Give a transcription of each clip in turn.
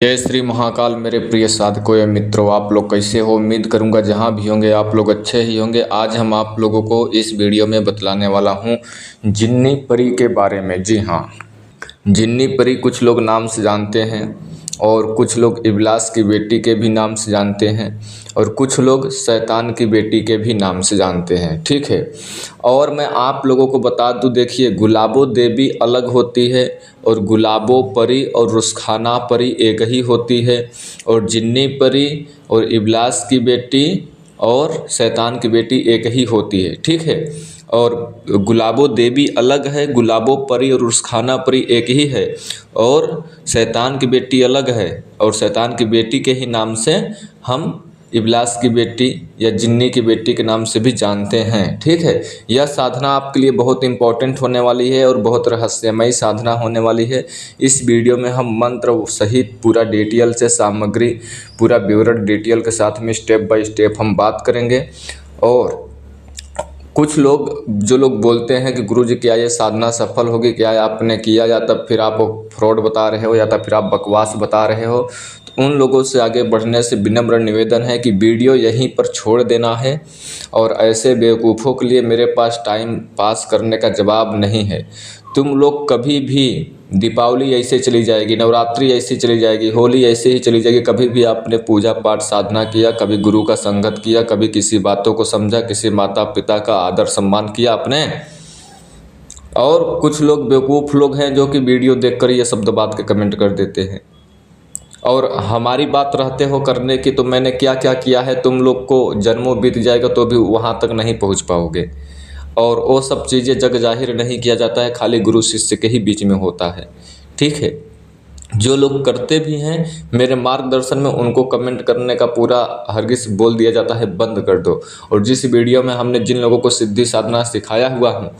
जय श्री महाकाल। मेरे प्रिय साधकों एवं मित्रों, आप लोग कैसे हो? उम्मीद करूंगा जहां भी होंगे आप लोग अच्छे ही होंगे। आज हम आप लोगों को इस वीडियो में बतलाने वाला हूं जिन्नी परी के बारे में। जी हाँ, जिन्नी परी कुछ लोग नाम से जानते हैं और कुछ लोग इबलास की बेटी के भी नाम से जानते हैं और कुछ लोग शैतान की बेटी के भी नाम से जानते हैं। ठीक है, और मैं आप लोगों को बता दूं, देखिए, गुलाबो देवी अलग होती है और गुलाबो परी और रुस्खाना परी एक ही होती है, और जिन्नी परी और इबलास की बेटी और शैतान की बेटी एक ही होती है। ठीक है, और गुलाबो देवी अलग है, गुलाबो परी और रुस्खाना परी एक ही है, और शैतान की बेटी अलग है और शैतान की बेटी के ही नाम से हम इबलास की बेटी या जिन्नी की बेटी के नाम से भी जानते हैं। ठीक है, यह साधना आपके लिए बहुत इम्पोर्टेंट होने वाली है और बहुत रहस्यमयी साधना होने वाली है। इस वीडियो में हम मंत्र सहित पूरा डिटेल से सामग्री, पूरा विवरण डिटेल के साथ में स्टेप बाय स्टेप हम बात करेंगे। और कुछ लोग जो लोग बोलते हैं कि गुरुजी क्या ये साधना सफल होगी, क्या आपने किया या तब फिर आप फ्रॉड बता रहे हो या तब फिर आप बकवास बता रहे हो, तो उन लोगों से आगे बढ़ने से विनम्र निवेदन है कि वीडियो यहीं पर छोड़ देना है। और ऐसे बेवकूफ़ों के लिए मेरे पास टाइम पास करने का जवाब नहीं है। तुम लोग कभी भी, दीपावली ऐसे चली जाएगी, नवरात्रि ऐसी चली जाएगी, होली ऐसे ही चली जाएगी, कभी भी आपने पूजा पाठ साधना किया, कभी गुरु का संगत किया, कभी किसी बातों को समझा, किसी माता पिता का आदर सम्मान किया आपने? और कुछ लोग बेवकूफ़ लोग हैं जो कि वीडियो देखकर ये शब्द बात के कमेंट कर देते हैं, और हमारी बात रहते हो करने की तो मैंने क्या क्या किया है, तुम लोग को जन्मों बीत जाएगा तो भी वहाँ तक नहीं पहुँच पाओगे। और वो सब चीज़ें जग जाहिर नहीं किया जाता है, खाली गुरु शिष्य के ही बीच में होता है। ठीक है, जो लोग करते भी हैं मेरे मार्गदर्शन में, उनको कमेंट करने का पूरा हरगिज बोल दिया जाता है बंद कर दो। और जिस वीडियो में हमने जिन लोगों को सिद्धि साधना सिखाया हुआ हूँ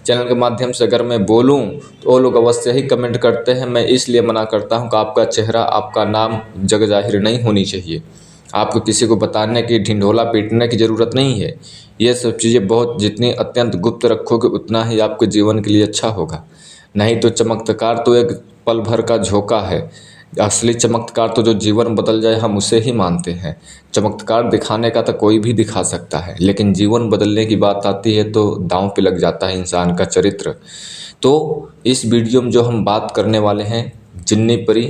चैनल के माध्यम से, अगर मैं बोलूँ तो वो लोग अवश्य ही कमेंट करते हैं। मैं इसलिए मना करता हूँ कि आपका चेहरा, आपका नाम जग जाहिर नहीं होनी चाहिए। आपको किसी को बताने की, ढिंढोला पीटने की ज़रूरत नहीं है। ये सब चीज़ें बहुत, जितनी अत्यंत गुप्त रखोगे उतना ही आपके जीवन के लिए अच्छा होगा। नहीं तो चमत्कार तो एक पल भर का झोंका है, असली चमत्कार तो जो जीवन बदल जाए हम उसे ही मानते हैं। चमत्कार दिखाने का तो कोई भी दिखा सकता है, लेकिन जीवन बदलने की बात आती है तो दांव पे लग जाता है इंसान का चरित्र। तो इस वीडियो में जो हम बात करने वाले हैं जिन्नी परी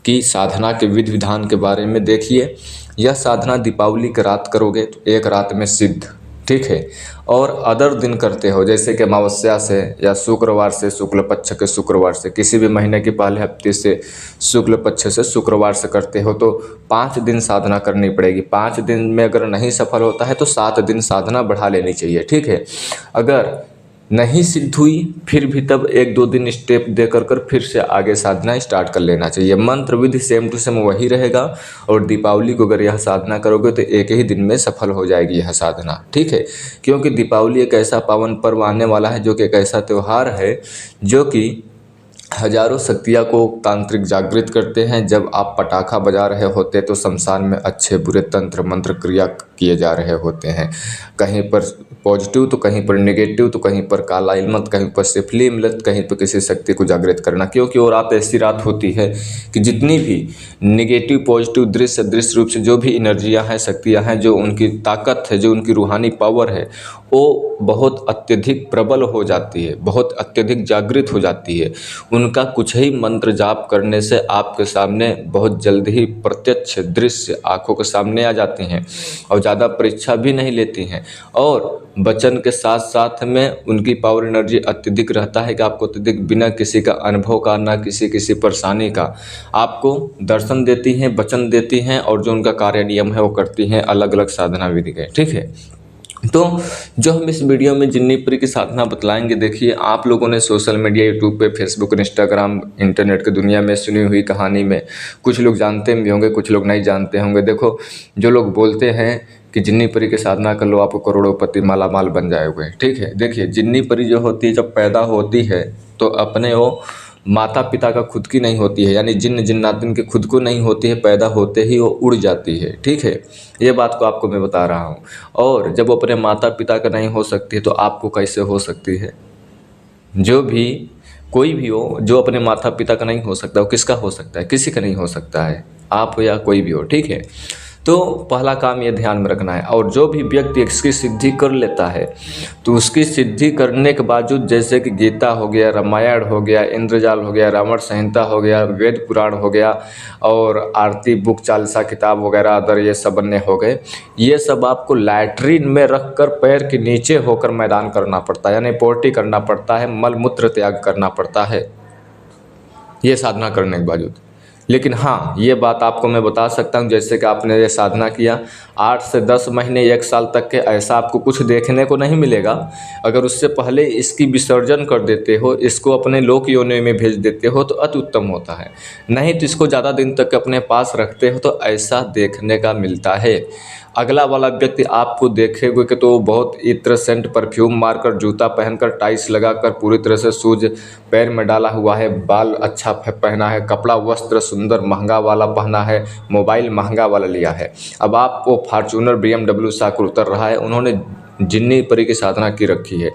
की साधना के विधि विधान के बारे में, देखिए, यह साधना दीपावली की रात करोगे तो एक रात में सिद्ध। ठीक है, और अदर दिन करते हो जैसे कि अमावस्या से या शुक्रवार से, शुक्ल पक्ष के शुक्रवार से, किसी भी महीने के पहले हफ्ते से, शुक्ल पक्ष से शुक्रवार से करते हो तो 5 दिन साधना करनी पड़ेगी। 5 दिन में अगर नहीं सफल होता है तो 7 दिन साधना बढ़ा लेनी चाहिए। ठीक है, अगर नहीं सिद्ध हुई फिर भी तब 1-2 दिन स्टेप दे कर फिर से आगे साधना स्टार्ट कर लेना चाहिए। मंत्र विधि सेम टू सेम वही रहेगा, और दीपावली को अगर यह साधना करोगे तो एक ही दिन में सफल हो जाएगी यह साधना। ठीक है, क्योंकि दीपावली एक ऐसा पावन पर्व आने वाला है जो कि एक ऐसा त्यौहार है जो कि हजारों शक्तियाँ को तांत्रिक जागृत करते हैं। जब आप पटाखा बजा रहे होते तो शमशान में अच्छे बुरे तंत्र मंत्र क्रिया किए जा रहे होते हैं, कहीं पर पॉजिटिव तो कहीं पर नेगेटिव, तो कहीं पर काला इल्मत, कहीं पर सिफली इमलत, कहीं पर किसी शक्ति को जागृत करना। क्योंकि वो रात ऐसी रात होती है कि जितनी भी नेगेटिव पॉजिटिव दृश्य दृश्य रूप से जो भी एनर्जियाँ हैं, शक्तियाँ हैं, जो उनकी ताकत है, जो उनकी रूहानी पावर है, वो बहुत अत्यधिक प्रबल हो जाती है, बहुत अत्यधिक जागृत हो जाती है। उनका कुछ ही मंत्र जाप करने से आपके सामने बहुत जल्द ही प्रत्यक्ष दृश्य आंखों के सामने आ जाते हैं, और ज़्यादा परीक्षा भी नहीं लेती हैं। और वचन के साथ साथ में उनकी पावर एनर्जी अत्यधिक रहता है कि आपको अत्यधिक बिना किसी का अनुभव का, ना किसी परेशानी का, आपको दर्शन देती हैं, वचन देती हैं, और जो उनका कार्य नियम है वो करती हैं अलग अलग साधना विधि के। ठीक है, तो जो हम इस वीडियो में जिन्नी परी की साधना बतलाएंगे, देखिए, आप लोगों ने सोशल मीडिया, यूट्यूब पे, फेसबुक, इंस्टाग्राम, इंटरनेट की दुनिया में सुनी हुई कहानी में कुछ लोग जानते भी होंगे, कुछ लोग नहीं जानते होंगे। देखो, जो लोग बोलते हैं कि जिन्नी परी की साधना कर लो आपको करोड़ोंपति मालामाल बन जाओगे। ठीक है, देखिए, जिन्नी परी जो होती है जब पैदा होती है तो अपने वो माता पिता का खुद की नहीं होती है, यानी जिन्न जिन्नातिन की खुद को नहीं होती है, पैदा होते ही वो उड़ जाती है। ठीक है, ये बात को आपको मैं बता रहा हूँ। और जब वो अपने माता पिता का नहीं हो सकती है तो आपको कैसे हो सकती है? जो भी, कोई भी हो जो अपने माता पिता का नहीं हो सकता, वो किसका हो सकता है? किसी का नहीं हो सकता है। आप हो या कोई भी हो, ठीक है। तो पहला काम ये ध्यान में रखना है। और जो भी व्यक्ति इसकी सिद्धि कर लेता है तो उसकी सिद्धि करने के बावजूद, जैसे कि गीता हो गया, रामायण हो गया, इंद्रजाल हो गया, रावण संहिता हो गया, वेद पुराण हो गया और आरती बुक, चालीसा किताब वगैरह अदर ये सब अन्य हो गए, ये सब आपको लैट्रिन में रख कर पैर के नीचे होकर मैदान करना पड़ता है, यानी पोटी करना पड़ता है, मल मूत्र त्याग करना पड़ता है ये साधना करने के बावजूद। लेकिन हाँ, ये बात आपको मैं बता सकता हूँ, जैसे कि आपने ये साधना किया 8 से 10 महीने 1 साल तक के, ऐसा आपको कुछ देखने को नहीं मिलेगा। अगर उससे पहले इसकी विसर्जन कर देते हो, इसको अपने लोक योनि में भेज देते हो तो अति उत्तम होता है। नहीं तो इसको ज़्यादा दिन तक अपने पास रखते हो तो ऐसा देखने का मिलता है। अगला वाला व्यक्ति आपको देखेगा कि तो बहुत इत्र सेंट परफ्यूम मारकर, जूता पहनकर, टाइल्स लगाकर, पूरी तरह से शूज पैर में डाला हुआ है, बाल अच्छा पहना है, कपड़ा वस्त्र सुंदर महंगा वाला पहना है, मोबाइल महंगा वाला लिया है। अब आपको फॉर्च्यूनर BMW से आकर उतर रहा है, उन्होंने जिन्नी परी की साधना की रखी है,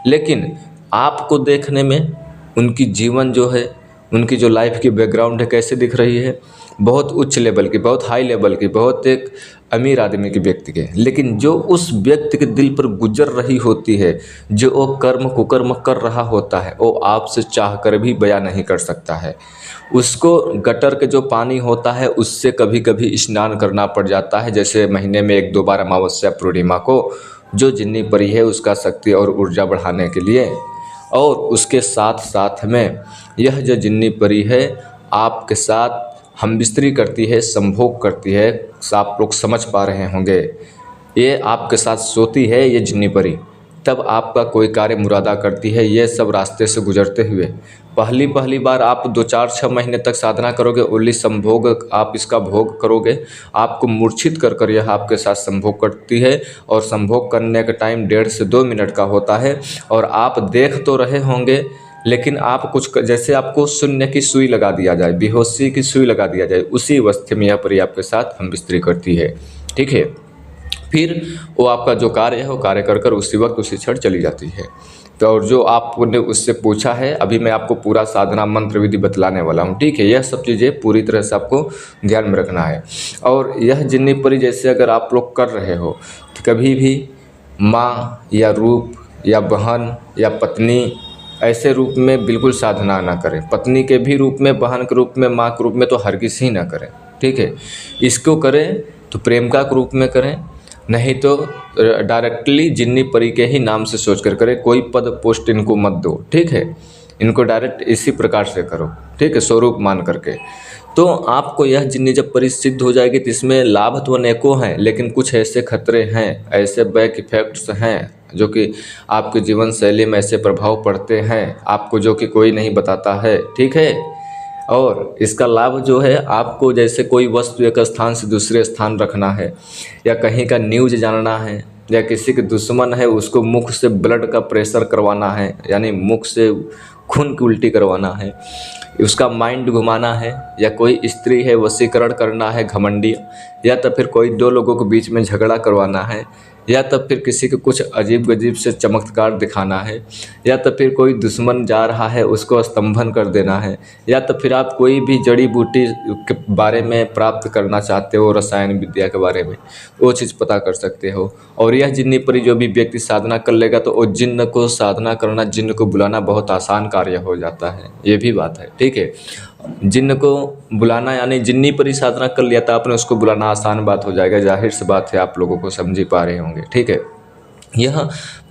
लेकिन आपको देखने में उनकी जीवन जो है, उनकी जो लाइफ की बैकग्राउंड है कैसे दिख रही है, बहुत उच्च लेवल की, बहुत हाई लेवल की, बहुत एक अमीर आदमी के व्यक्ति के। लेकिन जो उस व्यक्ति के दिल पर गुजर रही होती है, जो वो कर्म कुकर्म कर रहा होता है, वो आपसे चाह कर भी बयां नहीं कर सकता है। उसको गटर के जो पानी होता है उससे कभी कभी स्नान करना पड़ जाता है, जैसे महीने में 1-2 बार अमावस्या पूर्णिमा को, जो जिन्नी परी है उसका शक्ति और ऊर्जा बढ़ाने के लिए। और उसके साथ साथ में यह जो जिन्नी परी है आपके साथ हम बिस्तरी करती है, संभोग करती है, आप लोग समझ पा रहे होंगे, ये आपके साथ सोती है ये जिन्नी परी, तब आपका कोई कार्य मुरादा करती है। ये सब रास्ते से गुजरते हुए पहली बार आप 2-4-6 महीने तक साधना करोगे, ओनली संभोग आप इसका भोग करोगे, आपको मूर्छित कर यह आपके साथ संभोग करती है। और संभोग करने का टाइम 1.5 से 2 मिनट का होता है। और आप देख तो रहे होंगे, लेकिन आप कुछ, जैसे आपको शून्य की सुई लगा दिया जाए, बेहोशी की सुई लगा दिया जाए, उसी अवस्था में यह परी आपके साथ हम बिस्तरी करती है, ठीक है। फिर वो आपका जो कार्य है वो कार्य कर उसी वक्त उसी क्षण चली जाती है। तो और जो आपने उससे पूछा है, अभी मैं आपको पूरा साधना मंत्र विधि बतलाने वाला हूँ, ठीक है। यह सब चीज़ें पूरी तरह से आपको ध्यान में रखना है। और यह जिन्नी परी जैसे अगर आप लोग कर रहे हो तो कभी भी माँ या रूप या बहन या पत्नी ऐसे रूप में बिल्कुल साधना ना करें। पत्नी के भी रूप में, बहन के रूप में, माँ के रूप में तो हरगिज़ ही ना करें, ठीक है। इसको करें तो प्रेमिका के रूप में करें, नहीं तो डायरेक्टली जिन्नी परी के ही नाम से सोच कर करें। कोई पद पोस्ट इनको मत दो, ठीक है। इनको डायरेक्ट इसी प्रकार से करो, ठीक है, स्वरूप मान करके। तो आपको यह जिन्नी जब परी सिद्ध हो जाएगी तो इसमें लाभ तो अनेकों हैं, लेकिन कुछ ऐसे खतरे हैं, ऐसे बैक इफेक्ट्स हैं जो कि आपके जीवन शैली में ऐसे प्रभाव पड़ते हैं आपको, जो कि कोई नहीं बताता है, ठीक है। और इसका लाभ जो है आपको, जैसे कोई वस्तु एक स्थान से दूसरे स्थान रखना है, या कहीं का न्यूज़ जानना है, या किसी के दुश्मन है उसको मुख से ब्लड का प्रेशर करवाना है, यानी मुख से खून की उल्टी करवाना है, उसका माइंड घुमाना है, या कोई स्त्री है वशीकरण करना है घमंडी, या तो फिर कोई 2 लोगों के बीच में झगड़ा करवाना है, या तो फिर किसी को कुछ अजीब गजीब से चमत्कार दिखाना है, या तो फिर कोई दुश्मन जा रहा है उसको स्तंभन कर देना है, या तो फिर आप कोई भी जड़ी बूटी के बारे में प्राप्त करना चाहते हो, रसायन विद्या के बारे में, वो चीज़ पता कर सकते हो। और यह जिन्नी परी जो भी व्यक्ति साधना कर लेगा तो वो जिन्न को साधना करना, जिन्न को बुलाना बहुत आसान कार्य हो जाता है, ये भी बात है, ठीक है। जिन्न को बुलाना, यानी जिन्नी परी साधना कर लिया था आपने, उसको बुलाना आसान बात हो जाएगा, जाहिर सी बात है, आप लोगों को समझ ही पा रहे होंगे, ठीक है। यह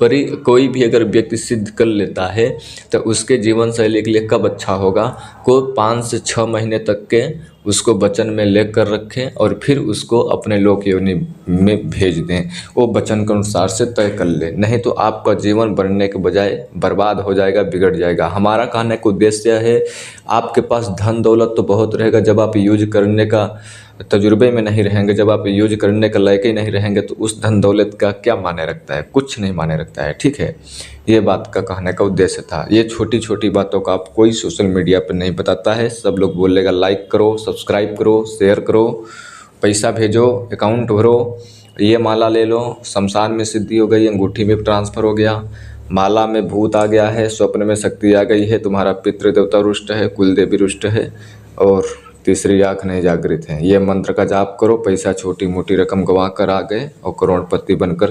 परी कोई भी अगर व्यक्ति सिद्ध कर लेता है तो उसके जीवन शैली के लिए कब अच्छा होगा, को 5 से 6 महीने तक के उसको वचन में लेकर रखें और फिर उसको अपने लोक योनि में भेज दें। वो वचन के अनुसार से तय कर ले, नहीं तो आपका जीवन बनने के बजाय बर्बाद हो जाएगा, बिगड़ जाएगा। हमारा कहने का उद्देश्य है, आपके पास धन दौलत तो बहुत रहेगा, जब आप यूज करने का तजुर्बे में नहीं रहेंगे, जब आप यूज करने का लायक ही नहीं रहेंगे तो उस धन दौलत का क्या माने रखता है, कुछ नहीं माने रखता है, ठीक है। ये बात का कहने का उद्देश्य था। ये छोटी छोटी बातों का आप कोई सोशल मीडिया पर नहीं बताता है। सब लोग बोलेगा लाइक करो, सब्सक्राइब करो, शेयर करो, पैसा भेजो, अकाउंट भरो, ये माला ले लो, शमशान में सिद्धि हो गई, अंगूठी में ट्रांसफ़र हो गया, माला में भूत आ गया है, स्वप्न में शक्ति आ गई है, तुम्हारा पितृ देवता रुष्ट है, कुल देवी रुष्ट है, और तीसरी आँख नहीं जागृत है। ये मंत्र का जाप करो, पैसा छोटी मोटी रकम गंवा कर आ गए और करोड़पति बनकर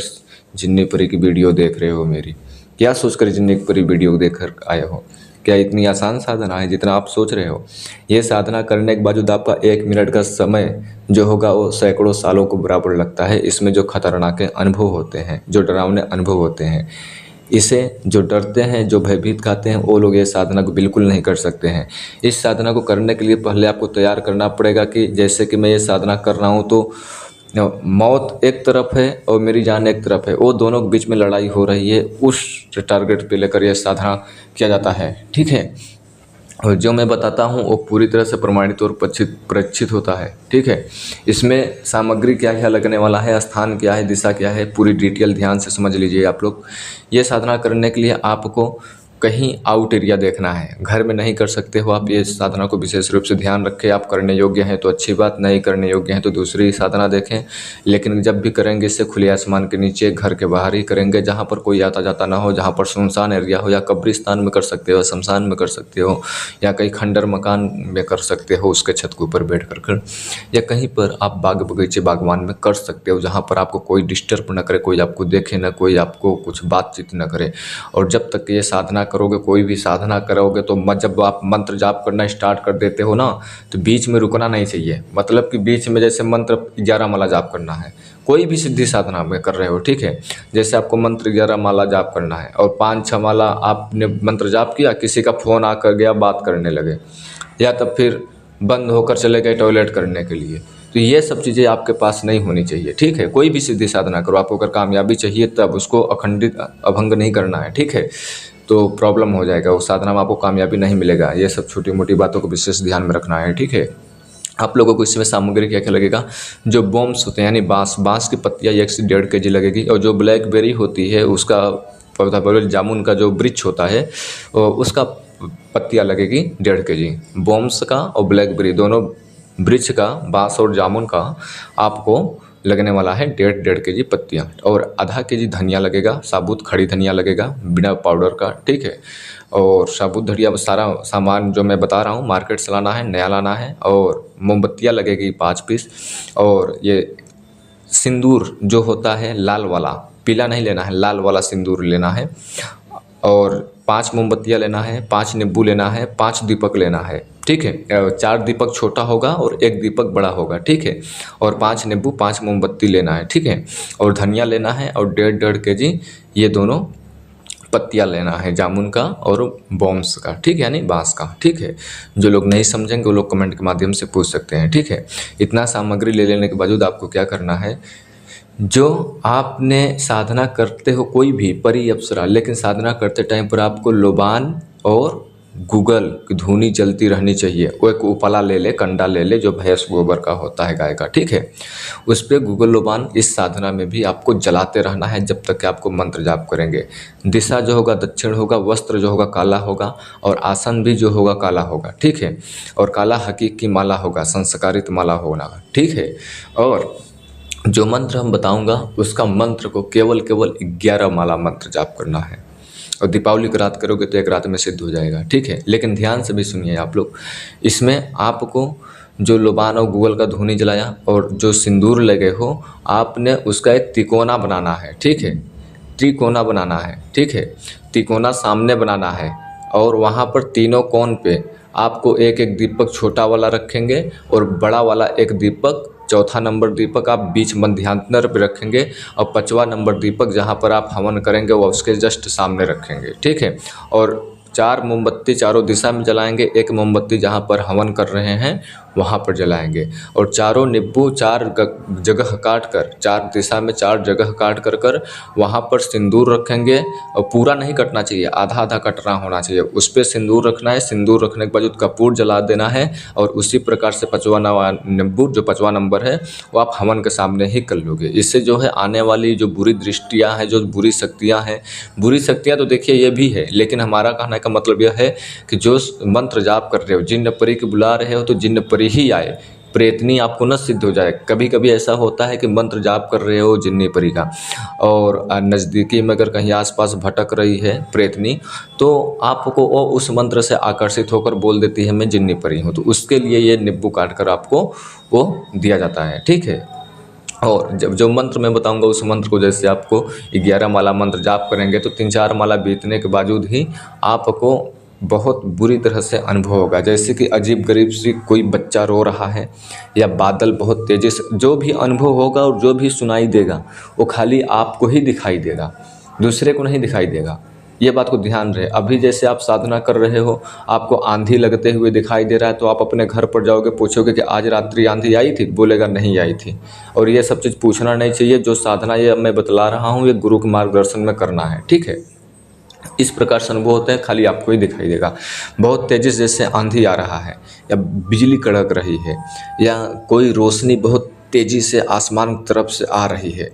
जिन्नी परी की वीडियो देख रहे हो मेरी। क्या सोचकर जिन्नी परी वीडियो देख कर आए हो? क्या इतनी आसान साधना है जितना आप सोच रहे हो? ये साधना करने के बावजूद आपका 1 मिनट का समय जो होगा वो सैकड़ों सालों को बराबर लगता है। इसमें जो खतरनाक अनुभव होते हैं, जो डरावने अनुभव होते हैं, इसे जो डरते हैं, जो भयभीत खाते हैं, वो लोग ये साधना को बिल्कुल नहीं कर सकते हैं। इस साधना को करने के लिए पहले आपको तैयार करना पड़ेगा कि जैसे कि मैं ये साधना कर रहा हूँ तो मौत एक तरफ है और मेरी जान एक तरफ है, वो दोनों के बीच में लड़ाई हो रही है। उस टारगेट पे लेकर यह साधना किया जाता है, ठीक है। और जो मैं बताता हूँ वो पूरी तरह से प्रमाणित और परीक्षित होता है, ठीक है। इसमें सामग्री क्या क्या लगने वाला है, स्थान क्या है, दिशा क्या है, पूरी डिटेल ध्यान से समझ लीजिए आप लोग। ये साधना करने के लिए आपको कहीं आउट एरिया देखना है, घर में नहीं कर सकते हो आप। ये साधना को विशेष रूप से ध्यान रखें। आप करने योग्य हैं तो अच्छी बात, नहीं करने योग्य हैं तो दूसरी साधना देखें। लेकिन जब भी करेंगे इससे खुले आसमान के नीचे, घर के बाहर ही करेंगे, जहाँ पर कोई आता जाता ना हो, जहाँ पर सुनसान एरिया हो, या कब्रिस्तान में कर सकते हो, शमशान में कर सकते हो, या कहीं खंडर मकान में कर सकते हो, उसके छत के ऊपर बैठ कर, या कहीं पर आप बाग बगीचे बागवान में कर सकते हो, जहाँ पर आपको कोई डिस्टर्ब न करे, कोई आपको देखे ना, कोई आपको कुछ बातचीत न करे। और जब तक ये साधना करोगे, कोई भी साधना करोगे, तो जब आप मंत्र जाप करना स्टार्ट कर देते हो ना, तो बीच में रुकना नहीं चाहिए। मतलब कि बीच में जैसे मंत्र 11 माला जाप करना है, कोई भी सिद्धि साधना में कर रहे हो, ठीक है। जैसे आपको मंत्र 11 माला जाप करना है और 5-6 माला आपने मंत्र जाप किया, किसी का फ़ोन आकर गया, बात करने लगे, या तब फिर बंद होकर चले गए टॉयलेट करने के लिए, तो ये सब चीज़ें आपके पास नहीं होनी चाहिए, ठीक है। कोई भी सिद्धि साधना करो, आपको अगर कामयाबी चाहिए तब उसको अखंडित अभंग नहीं करना है, ठीक है। तो प्रॉब्लम हो जाएगा, उस साधना में आपको कामयाबी नहीं मिलेगा। ये सब छोटी मोटी बातों को विशेष ध्यान में रखना है, ठीक है। आप लोगों को इसमें सामग्री क्या क्या लगेगा? जो बॉम्ब्स होते हैं यानी बांस की पत्तियाँ 1 से 1.5 kg लगेगी। और जो ब्लैकबेरी होती है उसका पौधा, जामुन का जो वृक्ष होता है उसका पत्तियाँ लगेगी 1.5 kg। बॉम्ब्स का और ब्लैकबेरी दोनों वृक्ष का, बांस और जामुन का आपको लगने वाला है 1.5 kg पत्तियाँ। और आधा kg धनिया लगेगा, साबुत खड़ी धनिया लगेगा बिना पाउडर का, ठीक है। और साबुत धनिया, सारा सामान जो मैं बता रहा हूँ मार्केट से लाना है, नया लाना है। और मोमबत्तियाँ लगेगी 5 पीस। और ये सिंदूर जो होता है लाल वाला, पीला नहीं लेना है, लाल वाला सिंदूर लेना है। और 5 मोमबत्तियाँ लेना है, 5 नींबू लेना है, 5 दीपक लेना है, ठीक है। 4 दीपक छोटा होगा और 1 दीपक बड़ा होगा, ठीक है। और 5 नींबू, 5 मोमबत्ती लेना है, ठीक है। और धनिया लेना है और 1.5 kg ये दोनों पत्तियाँ लेना है, जामुन का और बॉम्ब्स का, ठीक है, यानी बांस का, ठीक है। जो लोग नहीं समझेंगे वो लोग कमेंट के माध्यम से पूछ सकते हैं, ठीक है। इतना सामग्री ले लेने के बावजूद आपको क्या करना है, जो आपने साधना करते हो, कोई भी परी अप्सरा, लेकिन साधना करते टाइम पर आपको लोबान और गूगल की धुनी जलती रहनी चाहिए। वो एक उपला ले ले, कंडा ले ले, जो भैंस गोबर का होता है, गाय का, ठीक है। उस पर गूगल लोबान इस साधना में भी आपको जलाते रहना है जब तक कि आपको मंत्र जाप करेंगे। दिशा जो होगा दक्षिण होगा, वस्त्र जो होगा काला होगा, और आसन भी जो होगा काला होगा, ठीक है। और काला हकीक की माला होगा, संस्कारित माला होगा, ठीक है। और जो मंत्र हम बताऊंगा उसका मंत्र को केवल 11 माला मंत्र जाप करना है। और दीपावली की रात करोगे तो 1 रात में सिद्ध हो जाएगा, ठीक है। लेकिन ध्यान से भी सुनिए आप लोग, इसमें आपको जो लोबान और गूगल का धुनी जलाया और जो सिंदूर लगे हो, आपने उसका एक तिकोना बनाना है, ठीक है। त्रिकोना बनाना है, ठीक है। तिकोना सामने बनाना है और वहाँ पर तीनों कोण पे आपको एक एक दीपक छोटा वाला रखेंगे और बड़ा वाला एक दीपक, चौथा नंबर दीपक आप बीच मध्यांतर पर रखेंगे। और 5वां नंबर दीपक जहाँ पर आप हवन करेंगे वो उसके जस्ट सामने रखेंगे, ठीक है। और 4 मोमबत्ती चारों दिशा में जलाएंगे। 1 मोमबत्ती जहाँ पर हवन कर रहे हैं वहाँ पर जलाएंगे। और चारों नींबू 4 जगह काट कर, 4 दिशा में 4 जगह काट कर वहाँ पर सिंदूर रखेंगे। और पूरा नहीं कटना चाहिए, आधा आधा कटना होना चाहिए। उस पर सिंदूर रखना है। सिंदूर रखने के बाद कपूर जला देना है। और उसी प्रकार से 5वां नींबू, जो 5वां नंबर है, वो आप हवन के सामने ही कर लोगे। इससे जो है आने वाली जो बुरी दृष्टियाँ हैं, जो बुरी शक्तियाँ हैं, बुरी शक्तियाँ तो देखिए ये भी है, लेकिन हमारा कहने का मतलब यह है कि जो मंत्र जाप कर रहे हो, जिन्न परी के बुला रहे हो तो जिन्न परी ही आए। प्रेतनी आपको न सिद्ध हो जाए। कभी कभी ऐसा होता है कि मंत्र जाप कर रहे हो जिन्नी परी का और नज़दीकी में अगर कहीं आसपास भटक रही है प्रेतनी, तो आपको वो उस मंत्र से आकर्षित होकर बोल देती है मैं जिन्नी परी हूँ। तो उसके लिए ये नींबू काट कर आपको वो दिया जाता है, ठीक है। और जब जो मंत्र मैं बताऊंगा उस मंत्र को जैसे आपको 11 माला मंत्र जाप करेंगे तो 3-4 माला बीतने के बावजूद ही आपको बहुत बुरी तरह से अनुभव होगा। जैसे कि अजीब गरीब सी कोई बच्चा रो रहा है या बादल बहुत तेज़ी से, जो भी अनुभव होगा और जो भी सुनाई देगा वो खाली आपको ही दिखाई देगा, दूसरे को नहीं दिखाई देगा। ये बात को ध्यान रहे। अभी जैसे आप साधना कर रहे हो, आपको आंधी लगते हुए दिखाई दे रहा है, तो आप अपने घर पर जाओगे, पूछोगे कि आज रात्रि आंधी आई थी, बोलेगा नहीं आई थी। और ये सब चीज़ पूछना नहीं चाहिए। जो साधना ये मैं बतला रहा हूँ ये गुरु के मार्गदर्शन में करना है, ठीक है। इस प्रकार से अनुभव होते हैं, खाली आपको ही दिखाई देगा। बहुत तेज़ी से जैसे आंधी आ रहा है या बिजली कड़क रही है या कोई रोशनी बहुत तेज़ी से आसमान की तरफ से आ रही है,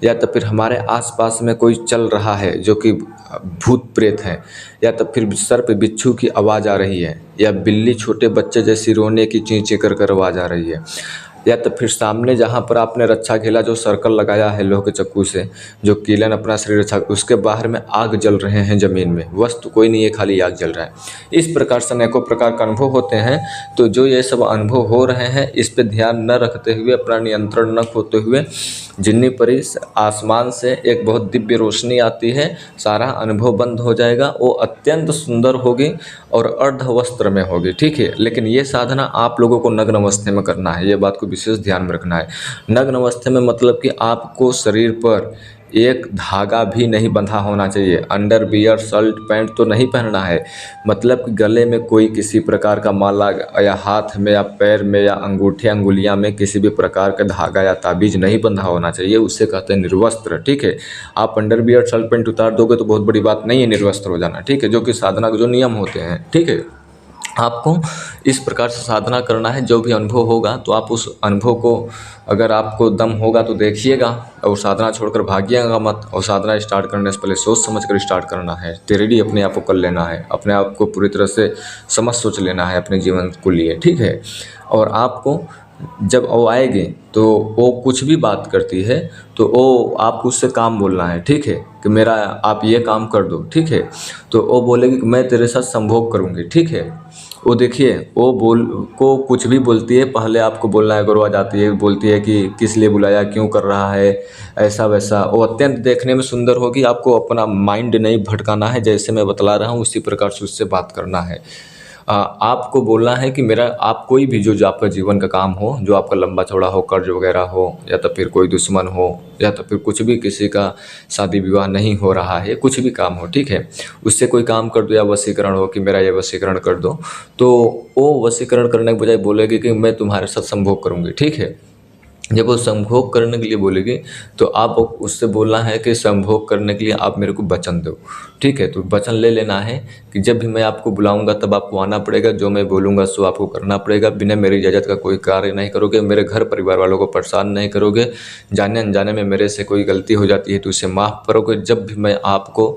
या तो फिर हमारे आसपास में कोई चल रहा है जो कि भूत प्रेत है, या तो फिर सर पे बिच्छू की आवाज़ आ रही है, या बिल्ली छोटे बच्चे जैसी रोने की चीं चीं कर आवाज़ आ रही है, या तो फिर सामने जहाँ पर आपने रक्षा खेला जो सर्कल लगाया है लोहे के चक्कू से, जो कीलन अपना शरीर रक्षा, उसके बाहर में आग जल रहे हैं ज़मीन में, वस्तु कोई नहीं है, खाली आग जल रहा है। इस प्रकार से अनेकों प्रकार का अनुभव होते हैं। तो जो ये सब अनुभव हो रहे हैं इस पे ध्यान न रखते हुए, अपना नियंत्रण न खोते हुए, जिन्नी परी आसमान से एक बहुत दिव्य रोशनी आती है, सारा अनुभव बंद हो जाएगा। वो अत्यंत सुंदर होगी और अर्ध वस्त्र में होगी, ठीक है। लेकिन ये साधना आप लोगों को नग्न अवस्था में करना है, ये बात को विशेष ध्यान में रखना है। नग्न अवस्था में मतलब कि आपको शरीर पर एक धागा भी नहीं बंधा होना चाहिए, अंडरवियर शर्ट पैंट तो नहीं पहनना है, मतलब कि गले में कोई किसी प्रकार का माला या हाथ में या पैर में या अंगूठे अंगुलियां में किसी भी प्रकार का धागा या ताबीज नहीं बंधा होना चाहिए, उससे कहते हैं निर्वस्त्र, ठीक है। आप अंडरवियर शर्ट पैंट उतार दोगे तो बहुत बड़ी बात नहीं है निर्वस्त्र हो जाना, ठीक है, जो कि साधना के जो नियम होते हैं, ठीक है। आपको इस प्रकार से साधना करना है। जो भी अनुभव होगा तो आप उस अनुभव को, अगर आपको दम होगा तो देखिएगा और साधना छोड़कर भागिएगा मत। और साधना स्टार्ट करने से पहले सोच समझ कर स्टार्ट करना है, रेडी अपने आप को कर लेना है, अपने आप को पूरी तरह से समझ सोच लेना है अपने जीवन को लिए, ठीक है। और आपको जब वो आएगी तो वो कुछ भी बात करती है तो वो आपको उससे काम बोलना है, ठीक है, कि मेरा आप ये काम कर दो, ठीक है। तो वो बोलेगी कि मैं तेरे साथ संभोग करूँगी, ठीक है। वो देखिए वो कुछ भी बोलती है, पहले आपको बोलना है, गुरु आ जाती है, बोलती है कि किस लिए बुलाया, क्यों कर रहा है, ऐसा वैसा। वो अत्यंत देखने में सुंदर होगी, आपको अपना माइंड नहीं भटकाना है, जैसे मैं बतला रहा हूँ उसी प्रकार से उससे बात करना है। आपको बोलना है कि मेरा आप कोई भी जो आपका जीवन का काम हो, जो आपका लंबा चौड़ा हो, कर्ज वगैरह हो, या तो फिर कोई दुश्मन हो, या तो फिर कुछ भी किसी का शादी विवाह नहीं हो रहा है, कुछ भी काम हो, ठीक है, उससे कोई काम कर दो, या वशीकरण हो कि मेरा ये वशीकरण कर दो, तो वो वशीकरण करने के बजाय बोलेगी कि मैं तुम्हारे साथ संभोग करूँगी, ठीक है। जब वो संभोग करने के लिए बोलेगी तो आप उससे बोलना है कि संभोग करने के लिए आप मेरे को वचन दो, ठीक है। तो वचन ले लेना है कि जब भी मैं आपको बुलाऊंगा तब आपको आना पड़ेगा, जो मैं बोलूँगा सो आपको करना पड़ेगा, बिना मेरी इजाज़त का कोई कार्य नहीं करोगे, मेरे घर परिवार वालों को परेशान नहीं करोगे, जाने अनजाने में मेरे से कोई गलती हो जाती है तो उसे माफ़ करोगे। जब भी मैं आपको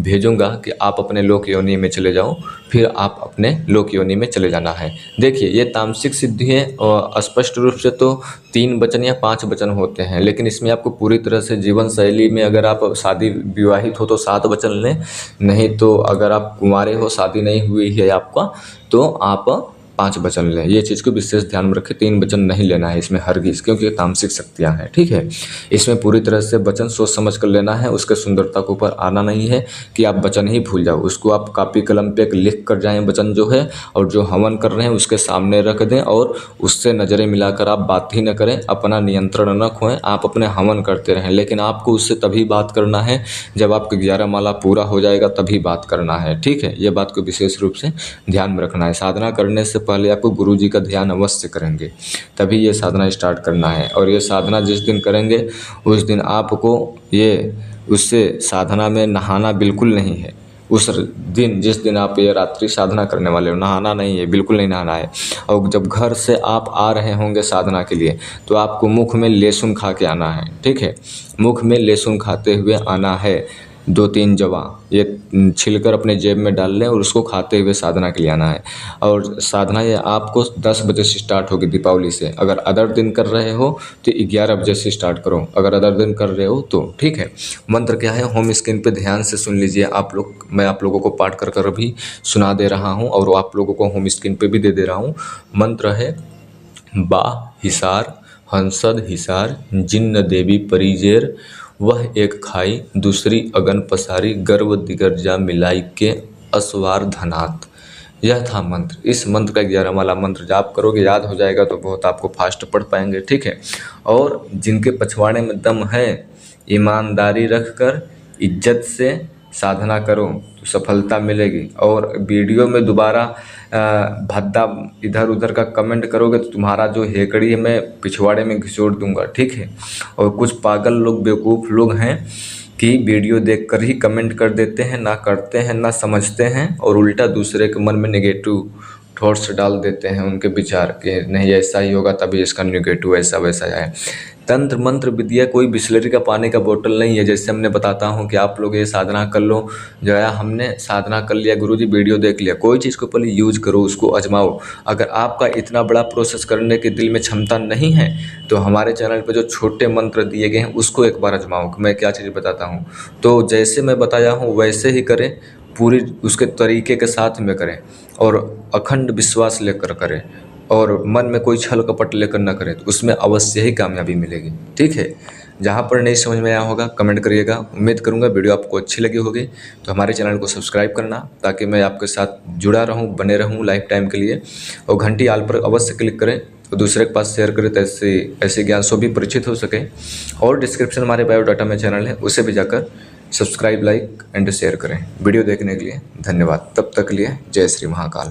भेजूँगा कि आप अपने लोक योनि में चले जाओ, फिर आप अपने लोक योनि में चले जाना है। देखिए ये तामसिक सिद्धि है और स्पष्ट रूप से तो 3 वचन या 5 वचन होते हैं, लेकिन इसमें आपको पूरी तरह से जीवन शैली में, अगर आप शादी विवाहित हो तो 7 वचन लें, नहीं तो अगर आप कुंवारे हो, शादी नहीं हुई है आपका, तो आप 5 वचन लें। ये चीज़ को विशेष ध्यान में रखें, 3 वचन नहीं लेना है इसमें हरगिज़, क्योंकि ये तामसिक शक्तियाँ हैं, ठीक है। इसमें पूरी तरह से वचन सोच समझ कर लेना है, उसके सुंदरता के ऊपर आना नहीं है कि आप वचन ही भूल जाओ। उसको आप कापी कलम पे लिख कर जाएँ वचन जो है, और जो हवन कर रहे हैं उसके सामने रख दें और उससे नज़रें मिलाकर आप बात ही न करें, अपना नियंत्रण न खोएं, आप अपने हवन करते रहें। लेकिन आपको उससे तभी बात करना है जब आपका 11 माला पूरा हो जाएगा, तभी बात करना है, ठीक है। ये बात को विशेष रूप से ध्यान में रखना है। साधना करने से पहले आपको गुरु जी का ध्यान अवश्य करेंगे, तभी ये साधना स्टार्ट करना है। और ये साधना जिस दिन करेंगे उस दिन आपको ये उससे साधना में नहाना बिल्कुल नहीं है। उस दिन जिस दिन आप ये रात्रि साधना करने वाले हो, नहाना नहीं है, बिल्कुल नहीं नहाना है। और जब घर से आप आ रहे होंगे साधना के लिए तो आपको मुख में लहसुन खा के आना है, ठीक है, मुख में लहसुन खाते हुए आना है। 2-3 जवा ये छिलकर अपने जेब में डाल लें और उसको खाते हुए साधना के लिए आना है। और साधना ये आपको 10 बजे से स्टार्ट होगी दीपावली से। अगर अदर दिन कर रहे हो तो 11 बजे से स्टार्ट करो, अगर अदर दिन कर रहे हो तो ठीक है। मंत्र क्या है, होम स्क्रीन पे ध्यान से सुन लीजिए आप लोग। मैं आप लोगों को पाठ कर कर भी सुना दे रहा हूँ और आप लोगों को होम स्क्रीन पे भी दे रहा हूँ। मंत्र है बा हिसार हंसद हिसार जिन्न देवी परिजेर वह एक खाई दूसरी अगन पसारी गर्व दिगर्जा मिलाई के असवार धनात। यह था मंत्र। इस मंत्र का 11 माला मंत्र जाप करोगे, याद हो जाएगा तो बहुत आपको फास्ट पढ़ पाएंगे, ठीक है। और जिनके पछवाड़े में दम है, ईमानदारी रखकर इज्जत से साधना करो तो सफलता मिलेगी। और वीडियो में दोबारा भद्दा इधर उधर का कमेंट करोगे तो तुम्हारा जो हेकड़ी है मैं पिछवाड़े में घिसोड़ दूंगा, ठीक है। और कुछ पागल लोग, बेवकूफ़ लोग हैं कि वीडियो देखकर ही कमेंट कर देते हैं, ना करते हैं ना समझते हैं, और उल्टा दूसरे के मन में नेगेटिव थॉट्स डाल देते हैं, उनके विचार के नहीं ऐसा ही होगा तभी इसका नेगेटिव ऐसा वैसा है। तंत्र मंत्र विद्या कोई बिस्लरी का पानी का बोतल नहीं है। जैसे हमने बताता हूँ कि आप लोग ये साधना कर लो, जो है हमने साधना कर लिया, गुरुजी वीडियो देख लिया, कोई चीज़ को पहले यूज करो, उसको आजमाओ। अगर आपका इतना बड़ा प्रोसेस करने के दिल में क्षमता नहीं है तो हमारे चैनल पर जो छोटे मंत्र दिए गए हैं उसको एक बार आजमाओ। मैं क्या चीज़ बताता हूँ तो जैसे मैं बताया हूँ वैसे ही करें, पूरी उसके तरीके के साथ में करें और अखंड विश्वास लेकर करें, और मन में कोई छल कपट लेकर न करें तो उसमें अवश्य ही कामयाबी मिलेगी, ठीक है। जहाँ पर नहीं समझ में आया होगा कमेंट करिएगा। उम्मीद करूँगा वीडियो आपको अच्छी लगी होगी, तो हमारे चैनल को सब्सक्राइब करना ताकि मैं आपके साथ जुड़ा रहूँ, बने रहूँ लाइफ टाइम के लिए। और घंटी आल पर अवश्य क्लिक करें तो दूसरे के पास शेयर करें, तो ऐसे ज्ञान से भी परिचित हो सके। और डिस्क्रिप्शन हमारे बायोडाटा में चैनल है, उसे भी जाकर सब्सक्राइब, लाइक एंड शेयर करें। वीडियो देखने के लिए धन्यवाद। तब तक के लिए जय श्री महाकाल।